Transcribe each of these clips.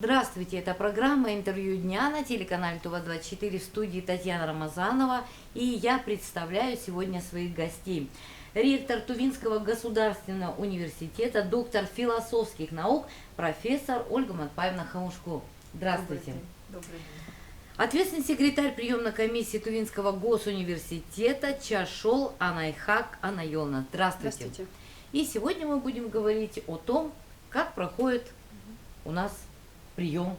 Здравствуйте, это программа «Интервью дня» на телеканале ТУВА-24, в студии Татьяна Рамазанова, и я представляю сегодня своих гостей. Ректор Тувинского государственного университета, доктор философских наук, профессор Ольга Матпаевна Хамушко. Здравствуйте. Добрый день. Ответственный секретарь приемной комиссии Тувинского госуниверситета Чашол Анайхак Анайолна. Здравствуйте. Здравствуйте. И сегодня мы будем говорить о том, как проходит у нас прием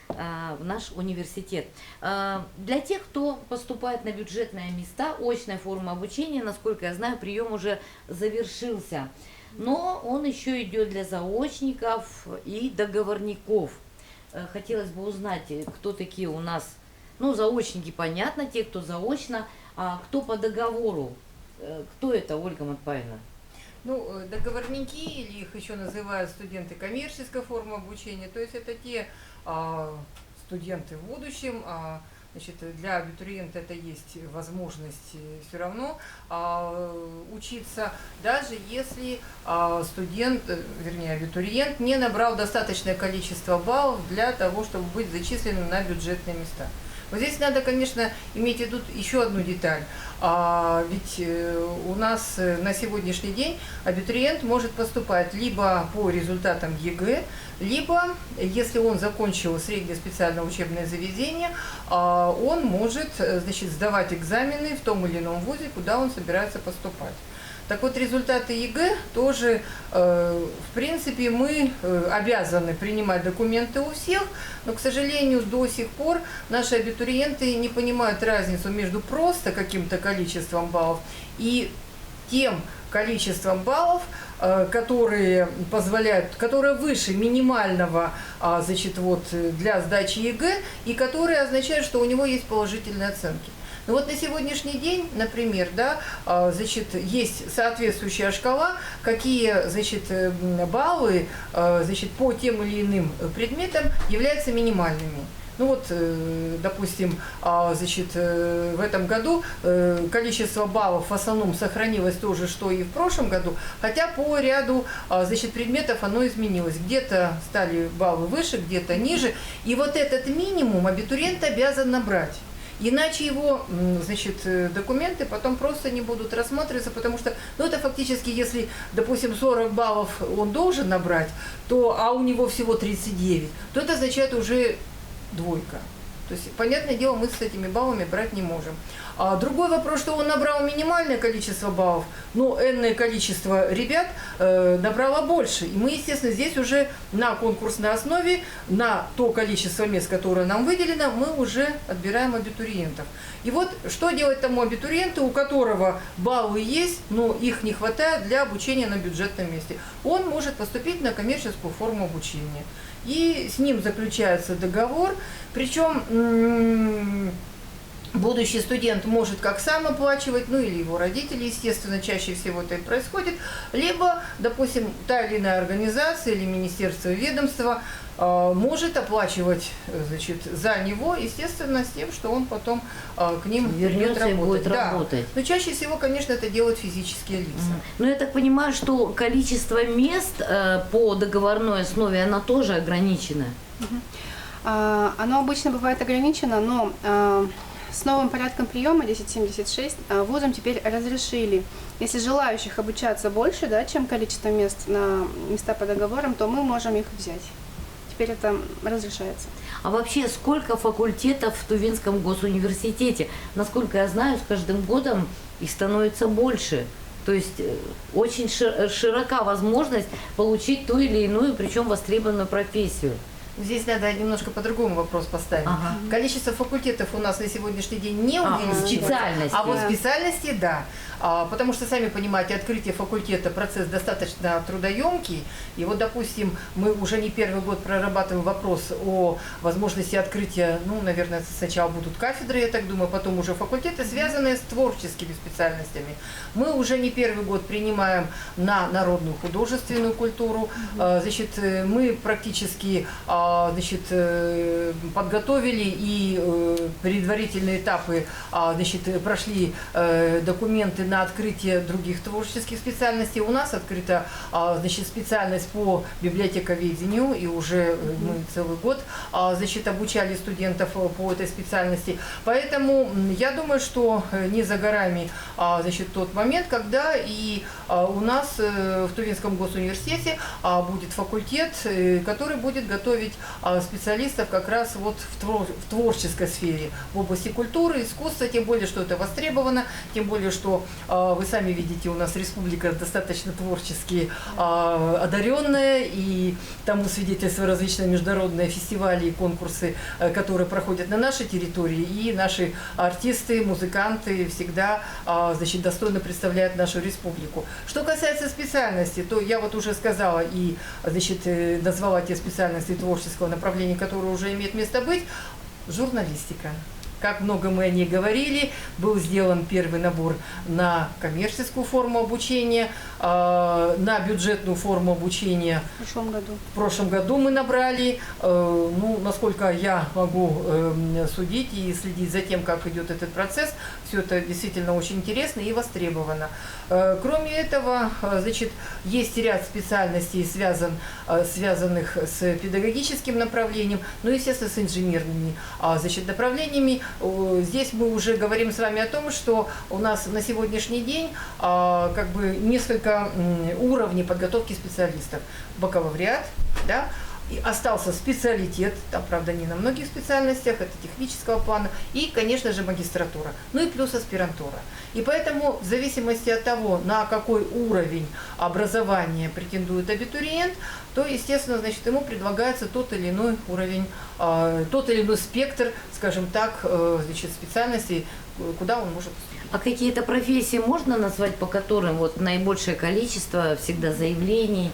в наш университет. Для тех, кто поступает на бюджетные места, очная форма обучения, насколько я знаю, прием уже завершился. Но он еще идет для заочников и договорников. Хотелось бы узнать, кто такие у нас, ну, заочники, понятно, те, кто заочно, а кто по договору. Кто это, Ольга Матпаевна? Ну, договорники, или их еще называют студенты коммерческой формы обучения, то есть это те студенты в будущем, значит, для абитуриента это есть возможность все равно учиться, даже если студент, вернее абитуриент, не набрал достаточное количество баллов для того, чтобы быть зачисленным на бюджетные места. Вот здесь надо, конечно, иметь в виду еще одну деталь. Ведь у нас на сегодняшний день абитуриент может поступать либо по результатам ЕГЭ, либо, если он закончил среднее специальное учебное заведение, он может, значит, сдавать экзамены в том или ином вузе, куда он собирается поступать. Так вот, результаты ЕГЭ тоже, в принципе, мы обязаны принимать документы у всех, но, к сожалению, до сих пор наши абитуриенты не понимают разницу между просто каким-то количеством баллов и тем количеством баллов, которые позволяют, которые выше минимального, значит, вот, для сдачи ЕГЭ, и которые означают, что у него есть положительные оценки. Ну вот на сегодняшний день, например, да, значит, есть соответствующая шкала, какие, значит, баллы, значит, по тем или иным предметам являются минимальными. Ну вот, допустим, значит, в этом году количество баллов в основном сохранилось то же, что и в прошлом году, хотя по ряду, значит, предметов оно изменилось. Где-то стали баллы выше, где-то ниже, и вот этот минимум абитуриент обязан набрать. Иначе его, значит, документы потом просто не будут рассматриваться, потому что, ну, это фактически, если, допустим, 40 баллов он должен набрать, то, а у него всего 39, то это означает уже двойка. То есть, понятное дело, мы с этими баллами брать не можем. А другой вопрос, что он набрал минимальное количество баллов, но энное количество ребят набрало больше. И мы, естественно, здесь уже на конкурсной основе, на то количество мест, которое нам выделено, мы уже отбираем абитуриентов. И вот что делать тому абитуриенту, у которого баллы есть, но их не хватает для обучения на бюджетном месте? Он может поступить на коммерческую форму обучения. И с ним заключается договор, причем будущий студент может как сам оплачивать, ну или его родители, естественно, чаще всего это и происходит, либо, допустим, та или иная организация или министерство, ведомство может оплачивать, значит, за него, естественно, с тем, что он потом к ним вернется и будет да. работать. Но чаще всего, конечно, это делают физические лица. Но я так понимаю, что количество мест по договорной основе, оно тоже ограничено. Оно обычно бывает ограничено, но с новым порядком приема 1076 вузам теперь разрешили, если желающих обучаться больше, да, чем количество мест на места по договорам, то мы можем их взять. Теперь это разрешается. А вообще, сколько факультетов в Тувинском госуниверситете? Насколько я знаю, с каждым годом их становится больше. То есть очень широка возможность получить ту или иную, причем востребованную профессию. Здесь надо немножко по-другому вопрос поставить. Ага. Количество факультетов у нас на сегодняшний день не увеличивается. Специальности. А вот специальности, да. Потому что, сами понимаете, открытие факультета процесс достаточно трудоемкий. И вот, допустим, мы уже не первый год прорабатываем вопрос о возможности открытия, ну, наверное, сначала будут кафедры, я так думаю, потом уже факультеты, связанные с творческими специальностями. Мы уже не первый год принимаем на народную художественную культуру. Значит, мы практически, значит, подготовили и предварительные этапы, значит, прошли документы на открытие других творческих специальностей. У нас открыта, значит, специальность по библиотековедению, и уже мы целый год, значит, обучали студентов по этой специальности. Поэтому я думаю, что не за горами, значит, тот момент, когда и у нас в Тувинском госуниверситете будет факультет, который будет готовить специалистов как раз вот в творческой сфере, в области культуры, искусства, тем более, что это востребовано, тем более, что вы сами видите, у нас республика достаточно творчески одаренная, и тому свидетельство различные международные фестивали и конкурсы, которые проходят на нашей территории, и наши артисты, музыканты всегда, значит, достойно представляют нашу республику. Что касается специальности, то я вот уже сказала и, значит, назвала те специальности творческого направления, которые уже имеют место быть. Журналистика. Как много мы о ней говорили, был сделан первый набор на коммерческую форму обучения, на бюджетную форму обучения. В прошлом году мы набрали, ну, насколько я могу судить и следить за тем, как идет этот процесс, все это действительно очень интересно и востребовано. Кроме этого, значит, есть ряд специальностей, связанных с педагогическим направлением, ну, естественно, с инженерными, значит, направлениями. Здесь мы уже говорим с вами о том, что у нас на сегодняшний день как бы несколько уровней подготовки специалистов. Бакалавриат, да, и остался специалитет, там, правда, не на многих специальностях, это технического плана, и, конечно же, магистратура, ну и плюс аспирантура. И поэтому, в зависимости от того, на какой уровень образования претендует абитуриент, то, естественно, значит, ему предлагается тот или иной уровень, тот или иной спектр, скажем так, значит, специальностей, куда он может поступить. А какие-то профессии можно назвать, по которым вот наибольшее количество всегда заявлений?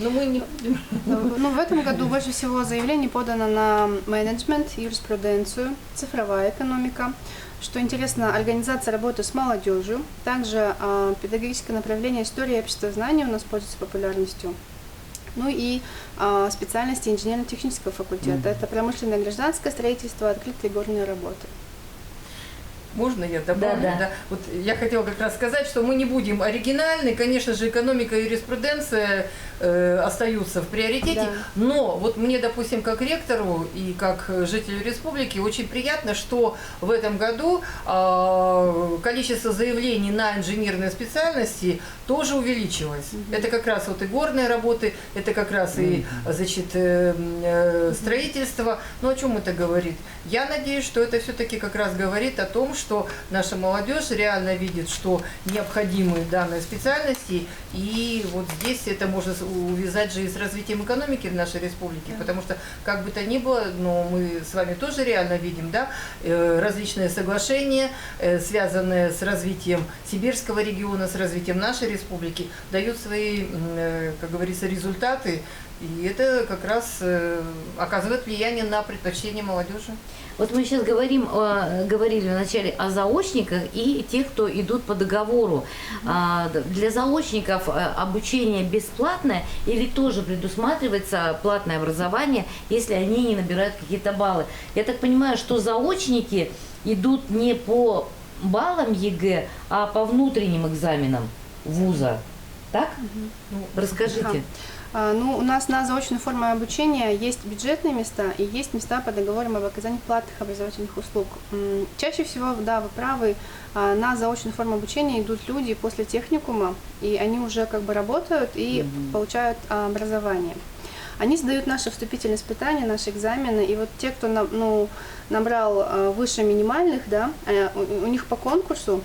Но мы не будем. Ну, в этом году больше всего заявлений подано на менеджмент, юриспруденцию, цифровая экономика. Что интересно, организация работы с молодежью. Также педагогическое направление история и обществознания у нас пользуется популярностью. Ну и специальности инженерно-технического факультета. Это промышленное гражданское строительство, открытые горные работы. Можно я добавлю? Да. Да. Вот я хотела как раз сказать, что мы не будем оригинальны. Конечно же, экономика и юриспруденция остаются в приоритете. Да. Но вот мне, допустим, как ректору и как жителю республики очень приятно, что в этом году количество заявлений на инженерные специальности тоже увеличилось. Это как раз вот и горные работы, это как раз и, значит, строительство. Но о чем это говорит? Я надеюсь, что это все-таки как раз говорит о том, что наша молодежь реально видит, что необходимы данные специальности, и вот здесь это можно увязать же и с развитием экономики в нашей республике, потому что, как бы то ни было, но мы с вами тоже реально видим, да, различные соглашения, связанные с развитием сибирского региона, с развитием нашей республики, дают свои, как говорится, результаты, и это как раз оказывает влияние на предпочтение молодежи. Вот мы сейчас говорили вначале о заочниках и тех, кто идут по договору. Для заочников обучение бесплатное или тоже предусматривается платное образование, если они не набирают какие-то баллы? Я так понимаю, что заочники идут не по баллам ЕГЭ, а по внутренним экзаменам вуза. Так? Расскажите. Ну, у нас на заочную форму обучения есть бюджетные места и есть места по договорам об оказании платных образовательных услуг. Чаще всего, да, вы правы, на заочную форму обучения идут люди после техникума, и они уже как бы работают и получают образование. Они сдают наши вступительные испытания, наши экзамены, и вот те, кто набрал выше минимальных, да, у них по конкурсу,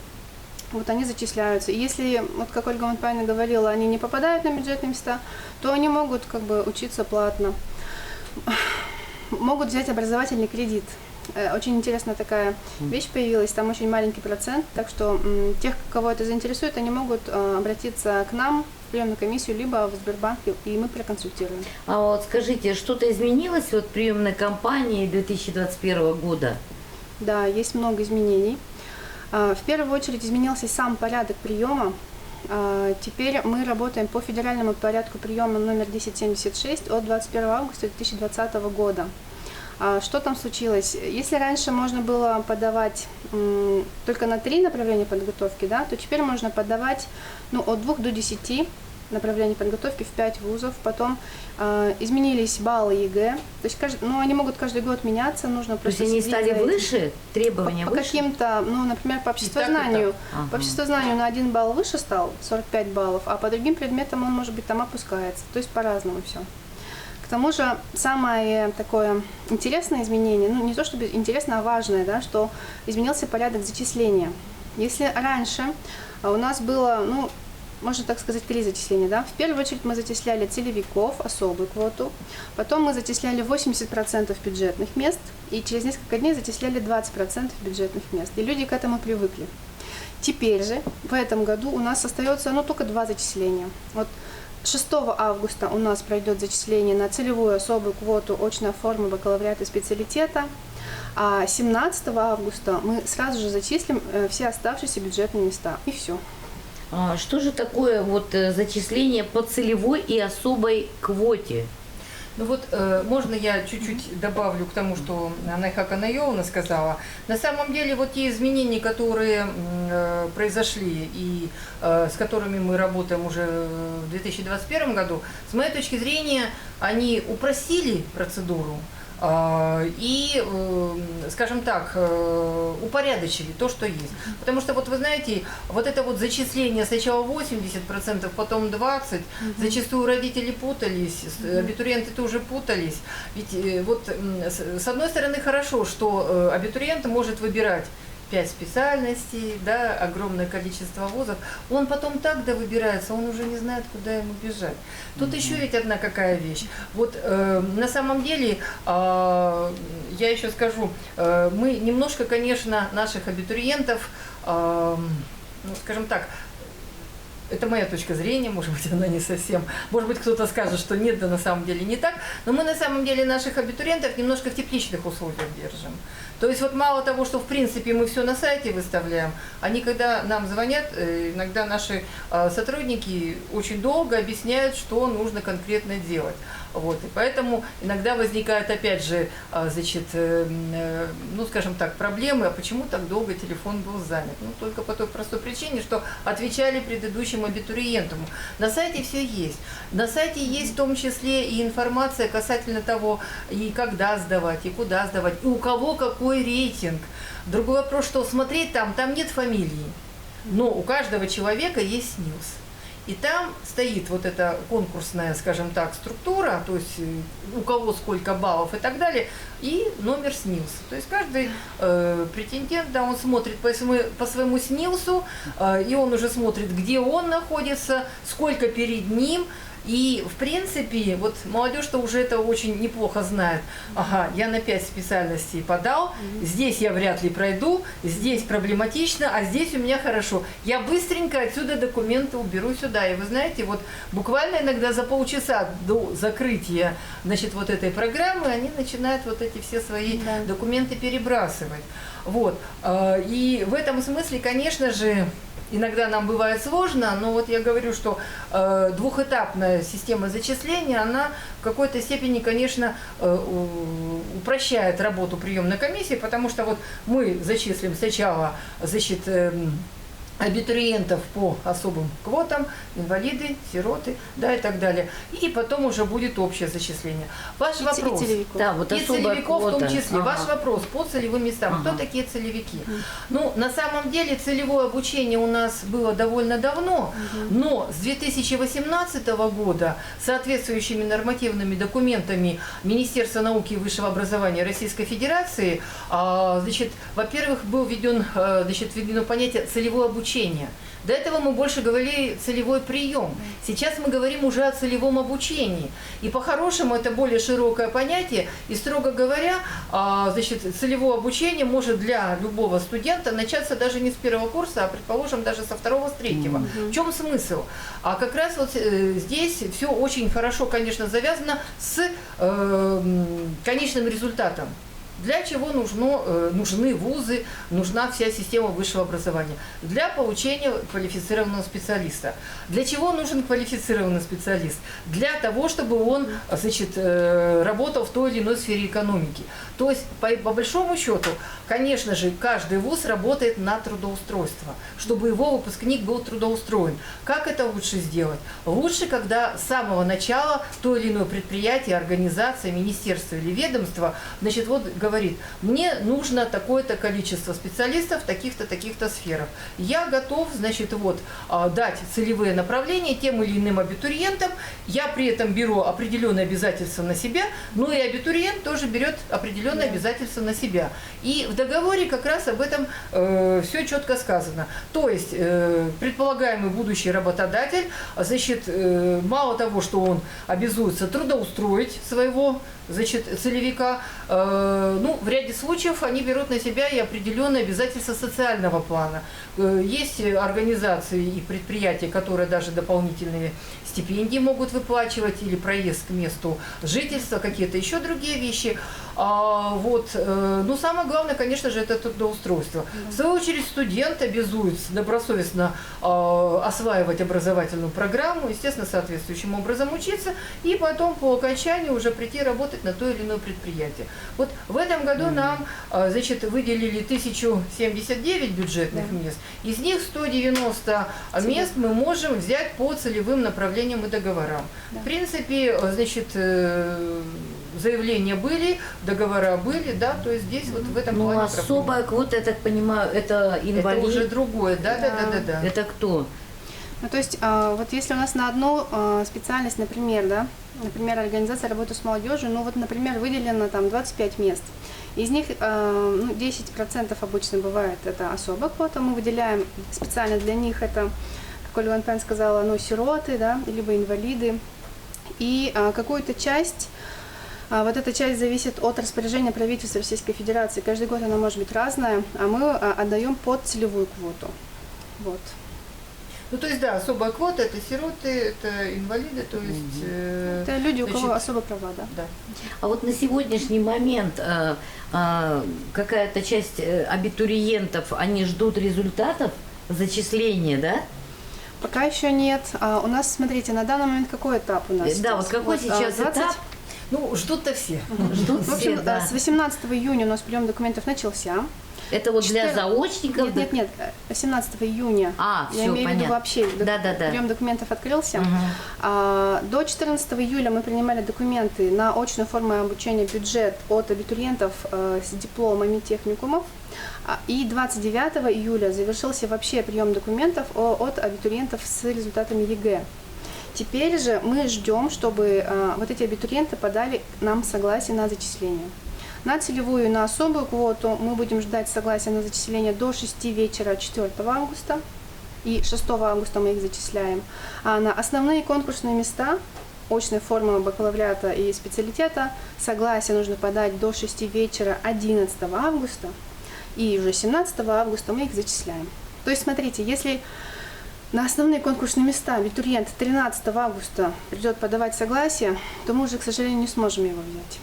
вот они зачисляются. И если, вот как Ольга Монпайна говорила, они не попадают на бюджетные места, то они могут как бы учиться платно. Могут взять образовательный кредит. Очень интересная такая вещь появилась, там очень маленький процент, так что тех, кого это заинтересует, они могут обратиться к нам в приемную комиссию, либо в Сбербанк, и мы проконсультируем. А вот скажите, что-то изменилось в приемной кампании 2021 года? Да, есть много изменений. В первую очередь изменился сам порядок приема. Теперь мы работаем по федеральному порядку приема номер 1076 от 21 августа 2020 года. Что там случилось? Если раньше можно было подавать только на 3 направления подготовки, да, то теперь можно подавать от 2 до 10 направлений подготовки в 5 вузов. Потом изменились баллы ЕГЭ. То есть они могут каждый год меняться, нужно То есть просто они следить стали за этим. выше, требования По выше? каким-то, например, по обществознанию. Ага. По обществознанию на 1 балл выше стал, 45 баллов, а по другим предметам он, может быть, там опускается. То есть по-разному все. К тому же самое такое интересное изменение, не то чтобы интересное, а важное, да, что изменился порядок зачисления. Если раньше у нас было, можно так сказать, 3 зачисления, да. В первую очередь мы зачисляли целевиков, особую квоту, потом мы зачисляли 80% бюджетных мест, и через несколько дней зачисляли 20% бюджетных мест. И люди к этому привыкли. Теперь же, в этом году у нас остается, только 2 зачисления. 6 августа у нас пройдет зачисление на целевую особую квоту очной формы бакалавриата и специалитета, а 17 августа мы сразу же зачислим все оставшиеся бюджетные места. И все. Что же такое зачисление по целевой и особой квоте? Можно я чуть-чуть добавлю к тому, что Найха Канайоловна сказала. На самом деле, те изменения, которые произошли и с которыми мы работаем уже в 2021 году, с моей точки зрения, они упростили процедуру и, скажем так, упорядочили то, что есть. Потому что, вы знаете, это зачисление сначала 80%, потом 20%, зачастую родители путались, абитуриенты тоже путались. Ведь с одной стороны хорошо, что абитуриент может выбирать 5 специальностей, да, огромное количество вузов, он потом так выбирается, он уже не знает, куда ему бежать. Тут еще ведь одна какая вещь. На самом деле, я еще скажу, мы немножко, конечно, наших абитуриентов, скажем так, это моя точка зрения, может быть, она не совсем. Может быть, кто-то скажет, что нет, да на самом деле не так. Но мы на самом деле наших абитуриентов немножко в тепличных условиях держим. То есть мало того, что в принципе мы все на сайте выставляем, они когда нам звонят, иногда наши сотрудники очень долго объясняют, что нужно конкретно делать. И поэтому иногда возникает опять же, скажем так, проблемы, а почему так долго телефон был занят? Только по той простой причине, что отвечали предыдущему абитуриенту. На сайте все есть. На сайте есть в том числе и информация касательно того, и когда сдавать, и куда сдавать, и у кого какой рейтинг. Другой вопрос, что смотреть там нет фамилии, но у каждого человека есть СНИЛС. И там стоит эта конкурсная, скажем так, структура, то есть у кого сколько баллов и так далее, и номер СНИЛС. То есть каждый претендент, он смотрит по своему СНИЛСу, и он уже смотрит, где он находится, сколько перед ним. И, в принципе, молодежь-то уже это очень неплохо знает. Ага, я на 5 специальностей подал, здесь я вряд ли пройду, здесь проблематично, а здесь у меня хорошо. Я быстренько отсюда документы уберу сюда. И вы знаете, буквально иногда за полчаса до закрытия, этой программы они начинают эти все свои документы перебрасывать. И в этом смысле, конечно же, иногда нам бывает сложно, но я говорю, что двухэтапная система зачисления, она в какой-то степени, конечно, упрощает работу приемной комиссии, потому что мы зачислим сначала, абитуриентов по особым квотам, инвалиды, сироты, и так далее. И потом уже будет общее зачисление. Ваш вопрос. И целевиков. Да, и целевиков в том числе. Ага. Ваш вопрос по целевым местам. Кто такие целевики? На самом деле целевое обучение у нас было довольно давно, но с 2018 года соответствующими нормативными документами Министерства науки и высшего образования Российской Федерации, во-первых, было введено понятие целевое обучение. До этого мы больше говорили целевой прием. Сейчас мы говорим уже о целевом обучении. И по-хорошему это более широкое понятие. И, строго говоря, целевое обучение может для любого студента начаться даже не с первого курса, а, предположим, даже со второго, с третьего. В чем смысл? А как раз здесь все очень хорошо, конечно, завязано с конечным результатом. Для чего нужны вузы, нужна вся система высшего образования? Для получения квалифицированного специалиста. Для чего нужен квалифицированный специалист? Для того, чтобы он, значит, работал в той или иной сфере экономики. То есть, по большому счету, конечно же, каждый вуз работает на трудоустройство, чтобы его выпускник был трудоустроен. Как это лучше сделать? Лучше, когда с самого начала то или иное предприятие, организация, министерство или ведомство, значит, вот говорит, мне нужно такое-то количество специалистов в таких-то, таких-то сферах. Я готов, значит, вот, дать целевые направления тем или иным абитуриентам. Я при этом беру определенные обязательства на себя, но и абитуриент тоже берет определенные обязательства на себя. И в договоре как раз об этом все четко сказано. То есть предполагаемый будущий работодатель, значит, мало того, что он обязуется трудоустроить своего, значит, целевика, ну, в ряде случаев они берут на себя и определенные обязательства социального плана. Есть организации и предприятия, которые даже дополнительные стипендии могут выплачивать или проезд к месту жительства, какие-то еще другие вещи. Вот. Но самое главное, конечно же, это трудоустройство. В свою очередь студент обязуется добросовестно осваивать образовательную программу, естественно, соответствующим образом учиться, и потом по окончанию уже прийти работать на то или иное предприятие. Вот в этом году нам, значит, выделили 1079 бюджетных мест, из них 190 мест мы можем взять по целевым направлениям и договорам. В принципе, значит, заявления были, договора были, да, то есть здесь вот в этом Ну, плане особая квота, я так понимаю, это инвалид. это уже другое, да. Это кто? Ну, то есть, вот если у нас на одну специальность, например, да, например, организация работы с молодежью, ну вот, например, выделено там 25 мест. Из них 10% обычно бывает это особая квота, мы выделяем специально для них это, как Ольга Антоновна сказала, ну, сироты, да, либо инвалиды. И какую-то часть, вот эта часть зависит от распоряжения правительства Российской Федерации. Каждый год она может быть разная, а мы отдаем под целевую квоту. Вот. Ну, то есть, да, особая квота – это сироты, это инвалиды, то есть… Это люди, у кого значит, особые права, да. да. А вот на сегодняшний момент какая-то часть абитуриентов, они ждут результатов зачисления, да? Пока еще нет. У нас, смотрите, на данный момент какой этап у нас? Да, вот какой сейчас 20. этап? Ну, ждут-то все. Ждут В общем, все, да. с 18 июня у нас прием документов начался. Это вот для заочников? Нет, 18 июня. А, Я все, имею в виду понятно. вообще, Да. прием документов открылся. Мгм. До 14 июля мы принимали документы на очную форму обучения бюджет от абитуриентов с дипломами техникумов. И 29 июля завершился вообще прием документов от абитуриентов с результатами ЕГЭ. Теперь же мы ждем, чтобы вот эти абитуриенты подали нам согласие на зачисление. На целевую и на особую квоту мы будем ждать согласия на зачисление до 6 вечера 4 августа. И 6 августа мы их зачисляем. А на основные конкурсные места очной формы бакалавриата и специалитета согласие нужно подать до 6 вечера 11 августа. И уже 17 августа мы их зачисляем. То есть, смотрите, если на основные конкурсные места абитуриент 13 августа придет подавать согласие, то мы уже, к сожалению, не сможем его взять.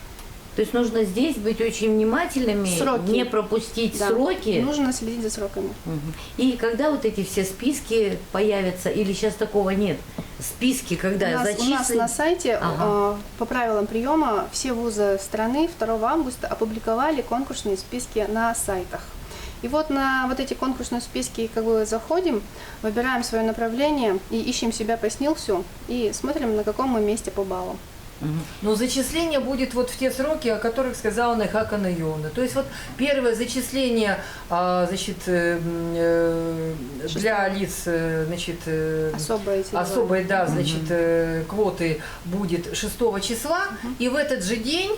То есть нужно здесь быть очень внимательными, Сроки. не пропустить Да. сроки. Нужно следить за сроками. Мгм. И когда вот эти все списки появятся, или сейчас такого нет? Списки, когда У нас зачислить? на сайте Ага. по правилам приема все вузы страны 2 августа опубликовали конкурсные списки на сайтах. И вот на вот эти конкурсные списки как бы заходим, выбираем свое направление и ищем себя по СНИЛСу и смотрим, на каком мы месте по баллам. Мгм. Но зачисление будет вот в те сроки, о которых сказала Найхака Найовна. То есть вот первое зачисление, значит, для лиц, значит, Особое целевое. особой, да, значит, квоты будет 6 числа, и в этот же день,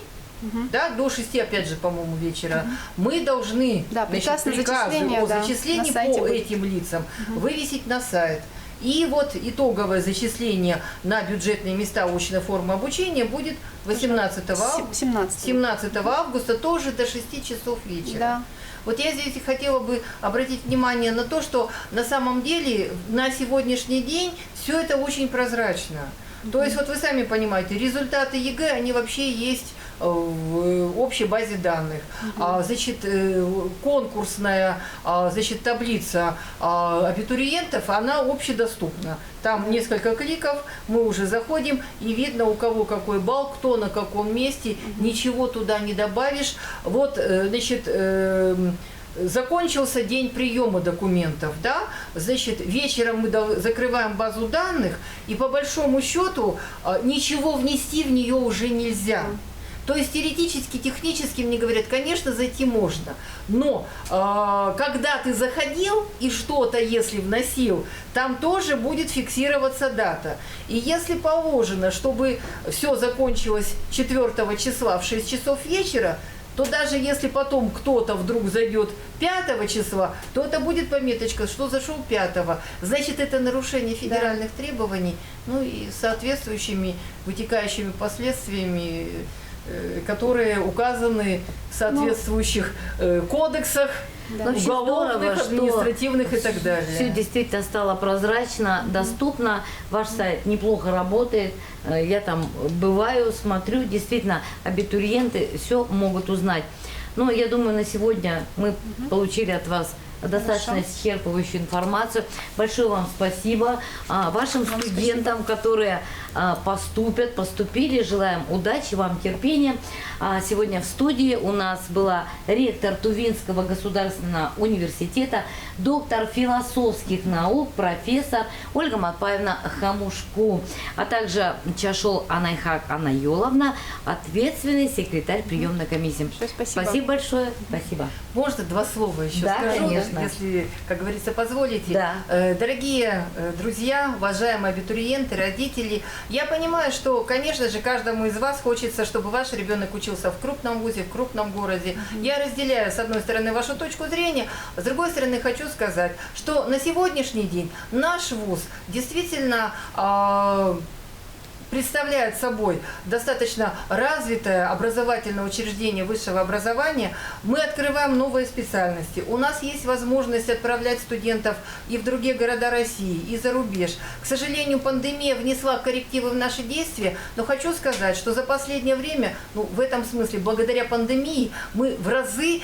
да, до 6, опять же, по-моему, вечера, мы должны, Да, приказ на приказы зачисление, о да, зачислении на сайте по будет. этим лицам вывесить на сайт. И вот итоговое зачисление на бюджетные места очной формы обучения будет 18 августа. 17 августа тоже до 6 часов вечера. Да. Вот я здесь и хотела бы обратить внимание на то, что на самом деле на сегодняшний день все это очень прозрачно. То есть вот вы сами понимаете, результаты ЕГЭ, они вообще есть в общей базе данных. Значит, конкурсная, значит, таблица абитуриентов, она общедоступна. Там несколько кликов, мы уже заходим, и видно, у кого какой балл, кто на каком месте, ничего туда не добавишь. Вот, значит, закончился день приема документов, да, значит, вечером мы закрываем базу данных, и по большому счету ничего внести в нее уже нельзя. То есть теоретически, технически мне говорят, конечно, зайти можно, но когда ты заходил и что-то, если вносил, там тоже будет фиксироваться дата. И если положено, чтобы все закончилось 4 числа в 6 часов вечера, то даже если потом кто-то вдруг зайдет 5 числа, то это будет пометочка, что зашел 5. Значит, это нарушение федеральных требований, ну и соответствующими вытекающими последствиями, которые указаны в соответствующих кодексах, Да. Очень уголовных, здорово, административных и так далее. Все действительно стало прозрачно, доступно. Ваш сайт неплохо работает. Я там бываю, смотрю. Действительно, абитуриенты все могут узнать. Но я думаю, на сегодня мы получили от вас достаточно исчерпывающую информацию. Большое вам спасибо. Вашим студентам, которые поступили, желаем удачи, вам терпения. Сегодня в студии у нас была ректор Тувинского государственного университета, доктор философских наук, профессор Ольга Матпаевна Хамушку, а также Чашол Анайхак Анайоловна, ответственный секретарь приемной комиссии. Спасибо. Спасибо большое. Спасибо. Можно 2 слова еще Да, скажу, конечно. если, как говорится, позволите. Да. Дорогие друзья, уважаемые абитуриенты, родители, я понимаю, что, конечно же, каждому из вас хочется, чтобы ваш ребенок учился в крупном вузе, в крупном городе. Я разделяю, с одной стороны, вашу точку зрения, с другой стороны, хочу сказать, что на сегодняшний день наш вуз действительно представляет собой достаточно развитое образовательное учреждение высшего образования. Мы открываем новые специальности. У нас есть возможность отправлять студентов и в другие города России, и за рубеж. К сожалению, пандемия внесла коррективы в наши действия, но хочу сказать, что за последнее время, ну, в этом смысле, благодаря пандемии, мы в разы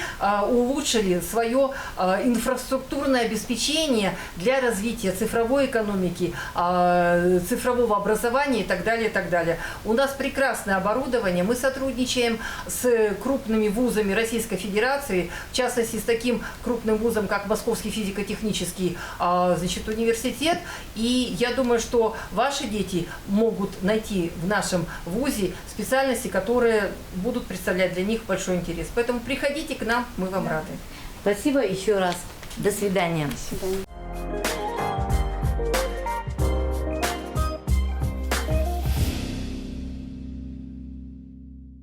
улучшили свое инфраструктурное обеспечение для развития цифровой экономики, цифрового образования и так далее. И так далее. У нас прекрасное оборудование, мы сотрудничаем с крупными вузами Российской Федерации, в частности с таким крупным вузом, как Московский физико-технический, значит, университет. И я думаю, что ваши дети могут найти в нашем вузе специальности, которые будут представлять для них большой интерес. Поэтому приходите к нам, мы вам рады. Спасибо еще раз. До свидания. До свидания.